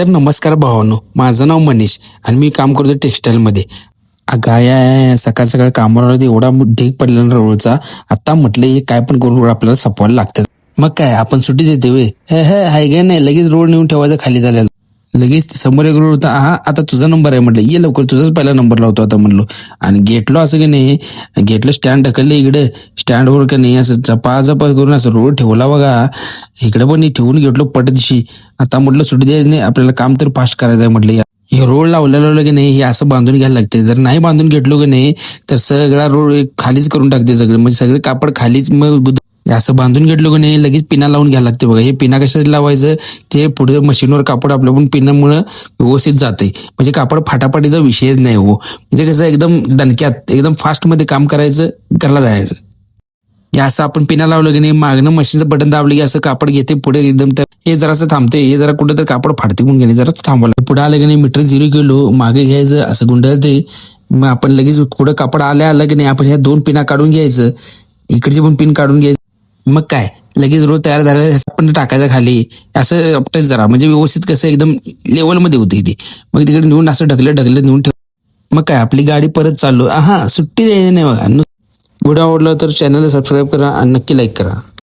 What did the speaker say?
तर नमस्कार भावांनो, माझं नाव मनीष आणि मी काम करतो टेक्सटाईलमध्ये. अगं सकाळ सकाळ कामावर एवढा ढीग पडलेला ना रोडचा. आता म्हटलं हे काय पण करून रोड आपल्याला सपवायला लागतं. मग काय आपण सुट्टी देते वे हाय गे नाही, लगेच रोड नेऊन ठेवायचा खाली झालेला. लगेच समोर एक रोड होता. हा आता तुझा नंबर आहे म्हटलं, ये लवकर तुझाच पहिला नंबर लावतो आता म्हणलो. आणि घेतलो असं की नाही, घेतलं स्टँड ढकललं इकडे. स्टँडवर का नाही असं झपाझपा करून असं रोड ठेवला बघा. इकडे पण ठेवून घेतलो पटदिशी. आता म्हटलं सुट्टी द्यायची नाही, आपल्याला काम तर फास्ट करायचं आहे म्हटलं. हे रोड लावलेलं की नाही हे असं बांधून घ्यायला लागते. जर नाही बांधून घेतलो की नाही तर सगळा रोड खालीच करून टाकते सगळं, म्हणजे सगळे कापड खालीच. मग हे असं बांधून घेतलो की नाही लगेच पिना लावून घ्यायला लागते बघा. हे पिना कशासाठी लावायचं, ते पुढे मशीनवर कापड आपल्या पण पिनामुळे व्यवस्थित जाते, म्हणजे कापड फाटाफाटीचा विषयच नाही हो. म्हणजे कसं एकदम दणक्यात एकदम फास्ट मध्ये काम करायचं, करायला जायचं. हे असं आपण पिना लावलं की नाही मागणं मशीनचं बटन दाबलं की असं कापड घेते पुढे एकदम. तर हे जरासं थांबते, हे जरा कुठे तर कापड फाडते म्हणून घेणे जरा थांबवलं. पुढे आलं की नाही मीटर 0 किलो मागे घ्यायचं असं गुंडाळते. मग आपण लगेच पुढे कापड आलं की नाही आपण ह्या 2 पिना काढून घ्यायचं, इकडची पण पिन काढून घ्यायचं. मग काय लगेच रोड तयार झाला. पण टाकायचं खाली असं आपटच जरा, म्हणजे व्यवस्थित कसं एकदम लेवलमध्ये होती ती. मग तिकडे नेऊन असं ढकलत ढकलत नेऊन ठेव. मग काय आपली गाडी परत चालू. हा सुट्टी द्यायची नाही बघा. व्हिडिओ आवडला तर चॅनलला सबस्क्राईब करा आणि नक्की लाईक करा.